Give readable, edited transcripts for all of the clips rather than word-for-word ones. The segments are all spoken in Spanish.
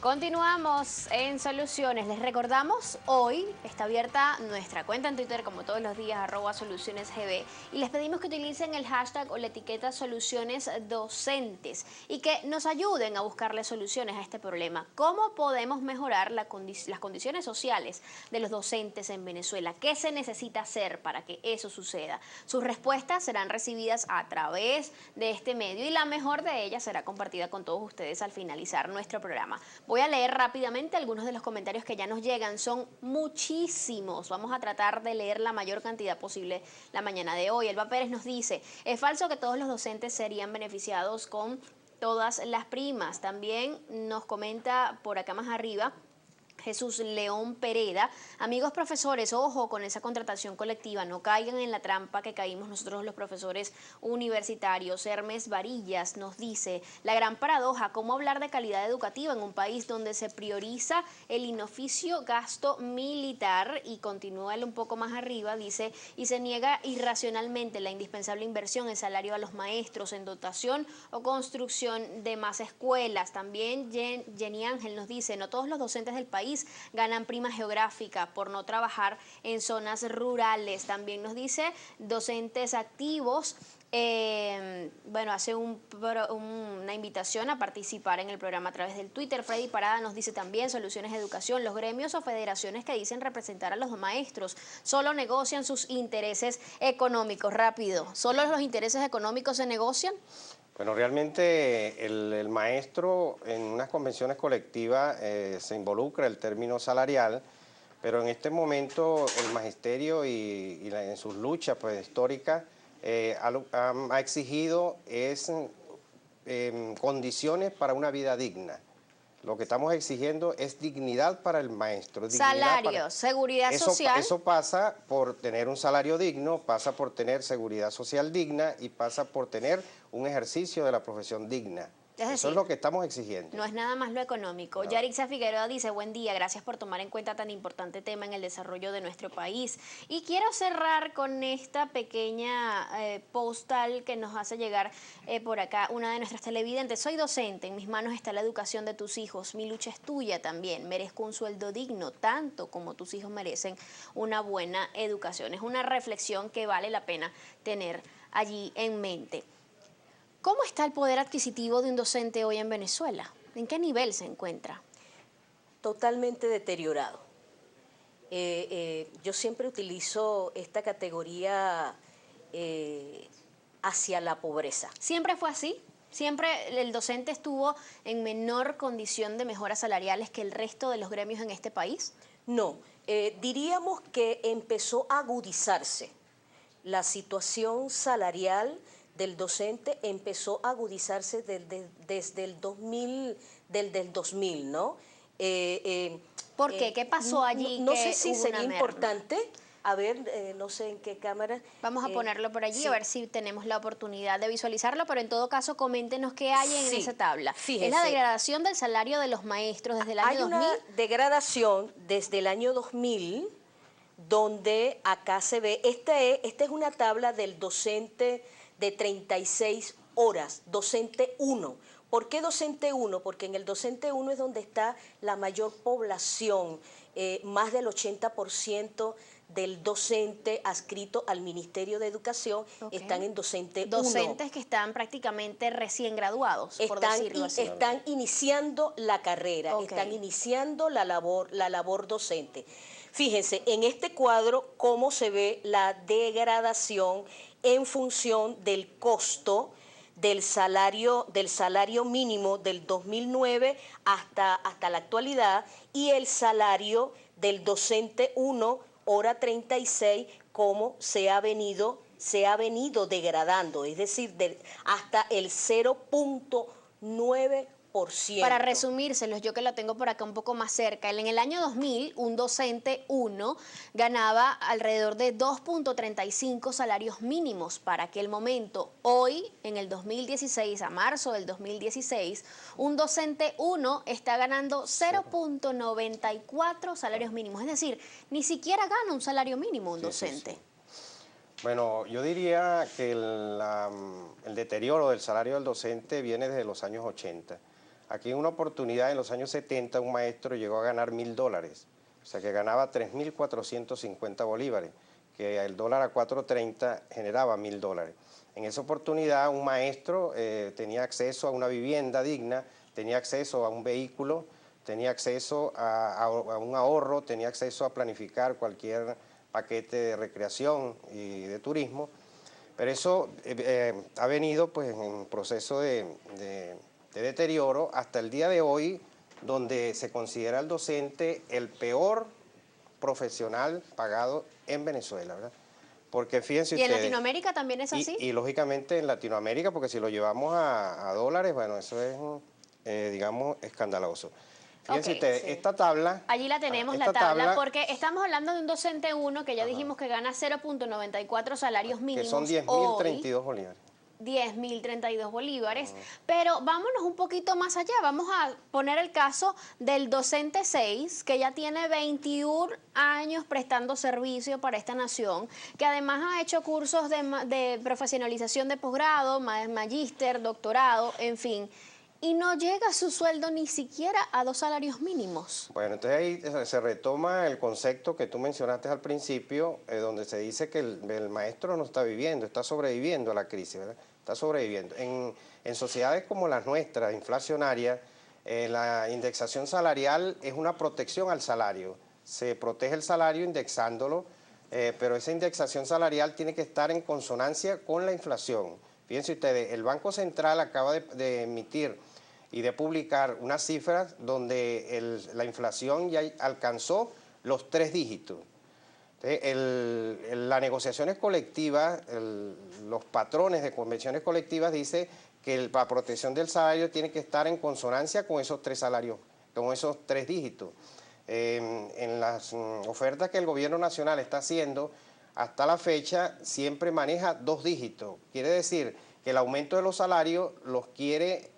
Continuamos en Soluciones. Les recordamos, hoy está abierta nuestra cuenta en Twitter, como todos los días, @solucionesgb, y les pedimos que utilicen el hashtag o la etiqueta solucionesdocentes y que nos ayuden a buscarle soluciones a este problema. ¿Cómo podemos mejorar las condiciones sociales de los docentes en Venezuela? ¿Qué se necesita hacer para que eso suceda? Sus respuestas serán recibidas a través de este medio y la mejor de ellas será compartida con todos ustedes al finalizar nuestro programa. Voy a leer rápidamente algunos de los comentarios que ya nos llegan, son muchísimos. Vamos a tratar de leer la mayor cantidad posible la mañana de hoy. Elba Pérez nos dice, es falso que todos los docentes serían beneficiados con todas las primas. También nos comenta por acá más arriba Jesús León Pereda, amigos profesores, ojo con esa contratación colectiva, no caigan en la trampa que caímos nosotros los profesores universitarios. Hermes Varillas nos dice, la gran paradoja, ¿cómo hablar de calidad educativa en un país donde se prioriza el inoficio gasto militar? Y continúa él un poco más arriba, dice, y se niega irracionalmente la indispensable inversión en salario a los maestros, en dotación o construcción de más escuelas. También Jenny Ángel nos dice, no todos los docentes del país ganan prima geográfica por no trabajar en zonas rurales. También nos dice docentes activos. Bueno, hace una invitación a participar en el programa a través del Twitter. Freddy Parada nos dice también, Soluciones de Educación, los gremios o federaciones que dicen representar a los maestros solo negocian sus intereses económicos. Rápido, ¿solo los intereses económicos se negocian? Bueno, realmente el maestro en unas convenciones colectivas se involucra el término salarial, pero en este momento el magisterio en sus luchas pues, históricas ha exigido condiciones para una vida digna. Lo que estamos exigiendo es dignidad para el maestro. Salarios, seguridad social. Eso pasa por tener un salario digno, pasa por tener seguridad social digna y pasa por tener un ejercicio de la profesión digna. Eso es lo que estamos exigiendo. No es nada más lo económico. No. Yarixa Figueroa dice, buen día, gracias por tomar en cuenta tan importante tema en el desarrollo de nuestro país. Y quiero cerrar con esta pequeña postal que nos hace llegar por acá una de nuestras televidentes. Soy docente, en mis manos está la educación de tus hijos. Mi lucha es tuya también. Merezco un sueldo digno, tanto como tus hijos merecen una buena educación. Es una reflexión que vale la pena tener allí en mente. ¿Cómo está el poder adquisitivo de un docente hoy en Venezuela? ¿En qué nivel se encuentra? Totalmente deteriorado. Yo siempre utilizo esta categoría hacia la pobreza. ¿Siempre fue así? ¿Siempre el docente estuvo en menor condición de mejoras salariales que el resto de los gremios en este país? No, diríamos que empezó a agudizarse. La situación salarial del docente empezó a agudizarse desde el 2000, ¿no? ¿Por qué? ¿Qué pasó allí? No sé si sería importante, a ver, no sé en qué cámara. Vamos a ponerlo por allí, sí, a ver si tenemos la oportunidad de visualizarlo, pero en todo caso coméntenos qué hay en esa tabla. Fíjese, es la degradación del salario de los maestros desde el año 2000. Hay una degradación desde el año 2000, donde acá se ve, esta es una tabla del docente de 36 horas, docente 1. ¿Por qué docente 1? Porque en el docente 1 es donde está la mayor población, más del 80% del docente adscrito al Ministerio de Educación están en docente 1. Docentes que están prácticamente recién graduados, por decirlo así. Están iniciando la carrera, están iniciando la labor docente. Fíjense, en este cuadro, cómo se ve la degradación en función del costo del salario mínimo del 2009 hasta la actualidad y el salario del docente 1, hora 36, cómo se ha venido degradando, es decir, hasta el 0.9%. Para resumírselos, yo que lo tengo por acá un poco más cerca, en el año 2000, un docente 1 ganaba alrededor de 2.35 salarios mínimos para aquel momento. Hoy, en el 2016, a marzo del 2016, un docente 1 está ganando 0.94 salarios mínimos. Es decir, ni siquiera gana un salario mínimo un docente. Sí. Bueno, yo diría que el deterioro del salario del docente viene desde los años 80. Aquí en una oportunidad en los años 70 un maestro llegó a ganar $1.000, o sea que ganaba 3.450 bolívares, que el dólar a 4.30 generaba $1.000. En esa oportunidad un maestro tenía acceso a una vivienda digna, tenía acceso a un vehículo, tenía acceso a un ahorro, tenía acceso a planificar cualquier paquete de recreación y de turismo, pero eso ha venido pues en proceso de deterioro hasta el día de hoy, donde se considera al docente el peor profesional pagado en Venezuela, ¿verdad? Porque fíjense ustedes... ¿Y en ustedes, Latinoamérica también es así? Y lógicamente en Latinoamérica, porque si lo llevamos a dólares, bueno, eso es, digamos, escandaloso. Fíjense ustedes, sí. Esta tabla... Allí la tenemos, la tabla, porque estamos hablando de un docente 1 que ya dijimos que gana 0.94 salarios mínimos. Que son 10.032 bolívares. 10.032 bolívares, pero vámonos un poquito más allá, vamos a poner el caso del docente 6, que ya tiene 21 años prestando servicio para esta nación, que además ha hecho cursos de profesionalización de posgrado, magíster, doctorado, en fin, y no llega su sueldo ni siquiera a 2 salarios mínimos. Bueno, entonces ahí se retoma el concepto que tú mencionaste al principio, donde se dice que el maestro no está viviendo, está sobreviviendo a la crisis, ¿verdad? Está sobreviviendo. En sociedades como las nuestras, inflacionarias, la indexación salarial es una protección al salario. Se protege el salario indexándolo, pero esa indexación salarial tiene que estar en consonancia con la inflación. Fíjense ustedes, el Banco Central acaba de emitir y de publicar unas cifras donde la inflación ya alcanzó los 3 dígitos. Las negociaciones colectivas, los patrones de convenciones colectivas dicen que la protección del salario tiene que estar en consonancia con esos 3 salarios, con esos 3 dígitos. En las ofertas que el gobierno nacional está haciendo, hasta la fecha siempre maneja 2 dígitos. Quiere decir que el aumento de los salarios los quiere,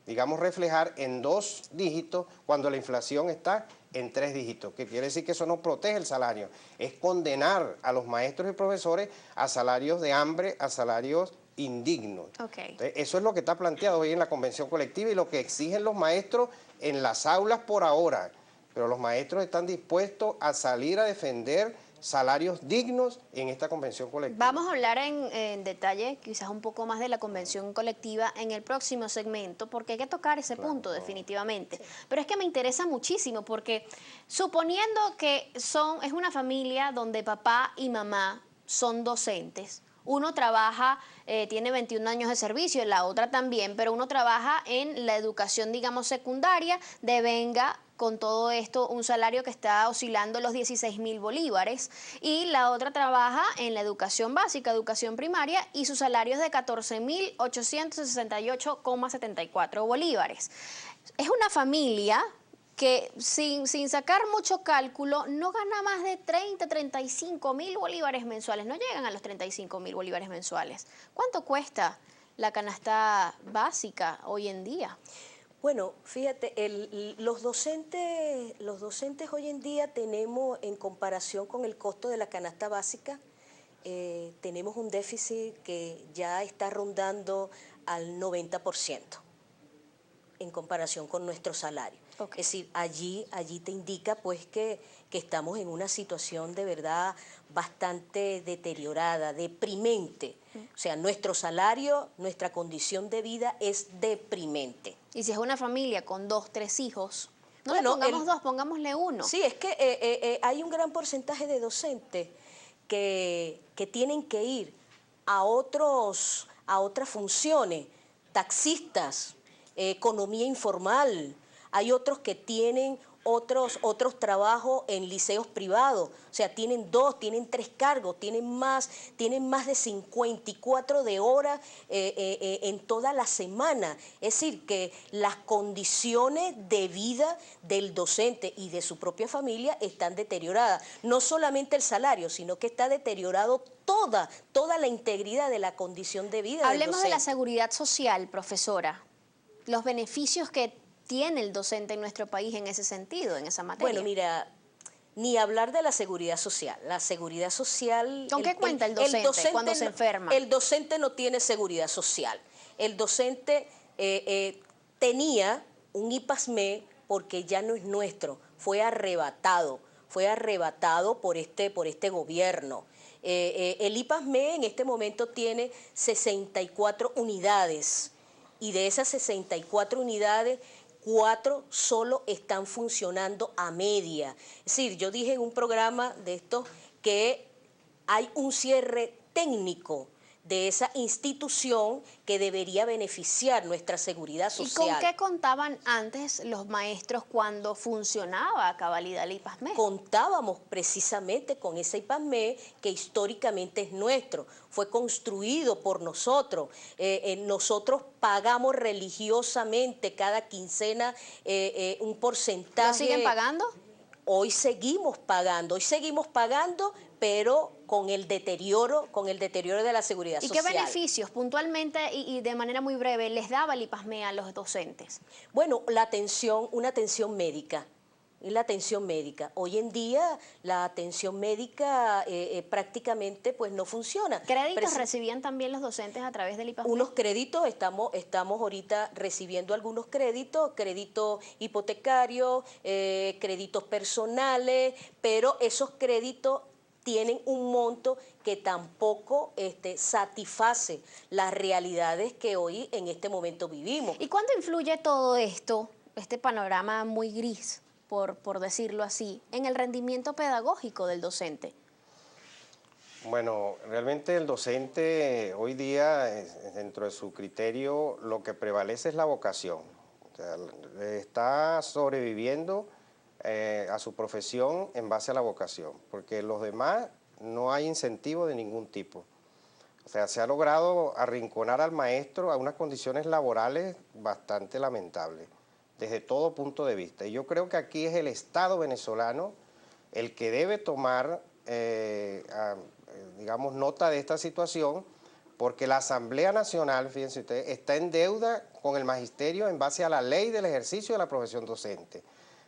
digamos, reflejar en 2 dígitos cuando la inflación está en 3 dígitos, que quiere decir que eso no protege el salario, es condenar a los maestros y profesores a salarios de hambre, a salarios indignos. Entonces, eso es lo que está planteado hoy en la convención colectiva y lo que exigen los maestros en las aulas por ahora, pero los maestros están dispuestos a salir a defender salarios dignos en esta convención colectiva. Vamos a hablar en detalle, quizás un poco más de la convención colectiva en el próximo segmento, porque hay que tocar ese punto definitivamente. Sí. Pero es que me interesa muchísimo, porque suponiendo que es una familia donde papá y mamá son docentes, uno trabaja, tiene 21 años de servicio, la otra también, pero uno trabaja en la educación, digamos, secundaria, devenga con todo esto un salario que está oscilando los 16.000 bolívares, y la otra trabaja en la educación básica, educación primaria, y su salario es de 14.868,74 bolívares. Es una familia que sin sacar mucho cálculo no gana más de 35.000 bolívares mensuales, no llegan a los 35.000 bolívares mensuales. ¿Cuánto cuesta la canasta básica hoy en día? Bueno, fíjate, los docentes hoy en día tenemos, en comparación con el costo de la canasta básica, tenemos un déficit que ya está rondando al 90% en comparación con nuestro salario. Es decir, allí te indica pues que estamos en una situación de verdad bastante deteriorada, deprimente. O sea, nuestro salario, nuestra condición de vida es deprimente. Y si es una familia con 2, 3 hijos, no le pongamos 2, pongámosle 1. Sí, es que hay un gran porcentaje de docentes que tienen que ir a otras funciones, taxistas, economía informal. Hay otros que tienen otros trabajos en liceos privados, o sea, tienen 2, tienen 3 cargos, tienen más de 54 de horas en toda la semana. Es decir, que las condiciones de vida del docente y de su propia familia están deterioradas. No solamente el salario, sino que está deteriorado toda la integridad de la condición de vida del docente. Hablemos de la seguridad social, profesora. Los beneficios que tiene el docente en nuestro país en ese sentido, en esa materia. Bueno, mira, ni hablar de la seguridad social. La seguridad social... ¿Con qué cuenta el docente cuando se enferma? El docente no tiene seguridad social. El docente tenía un IPASME porque ya no es nuestro, fue arrebatado por este gobierno. El IPASME en este momento tiene 64 unidades y de esas 64 unidades, 4 solo están funcionando a media. Es decir, yo dije en un programa de estos que hay un cierre técnico de esa institución que debería beneficiar nuestra seguridad social. ¿Y con qué contaban antes los maestros cuando funcionaba a cabalidad el IPASME? Contábamos precisamente con ese IPASME que históricamente es nuestro, fue construido por nosotros. Nosotros pagamos religiosamente cada quincena un porcentaje. ¿Lo siguen pagando? Hoy seguimos pagando, pero con el deterioro de la seguridad social. ¿Y qué beneficios puntualmente y de manera muy breve les daba el IPASME a los docentes? Bueno, una atención médica. La atención médica. Hoy en día la atención médica prácticamente pues no funciona. ¿Créditos recibían también los docentes a través del IPASME? Unos créditos, estamos ahorita recibiendo algunos créditos hipotecarios, créditos personales, pero esos créditos tienen un monto que tampoco satisface las realidades que hoy en este momento vivimos. ¿Y cuánto influye todo esto, este panorama muy gris, por decirlo así, en el rendimiento pedagógico del docente? Bueno, realmente el docente hoy día, dentro de su criterio, lo que prevalece es la vocación. O sea, está sobreviviendo a su profesión en base a la vocación, porque los demás no hay incentivo de ningún tipo. O sea, se ha logrado arrinconar al maestro a unas condiciones laborales bastante lamentables, desde todo punto de vista. Y yo creo que aquí es el Estado venezolano el que debe tomar, digamos, nota de esta situación, porque la Asamblea Nacional, fíjense ustedes, está en deuda con el magisterio en base a la ley del ejercicio de la profesión docente.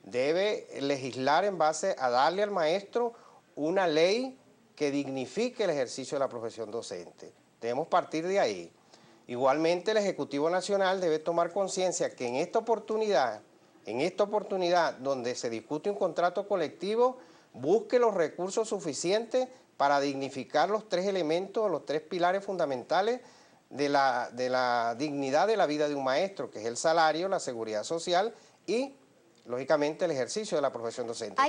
Debe legislar en base a darle al maestro una ley que dignifique el ejercicio de la profesión docente. Debemos partir de ahí. Igualmente el Ejecutivo Nacional debe tomar conciencia que en esta oportunidad donde se discute un contrato colectivo, busque los recursos suficientes para dignificar los 3 elementos, los 3 pilares fundamentales de la dignidad de la vida de un maestro, que es el salario, la seguridad social y, lógicamente, el ejercicio de la profesión docente.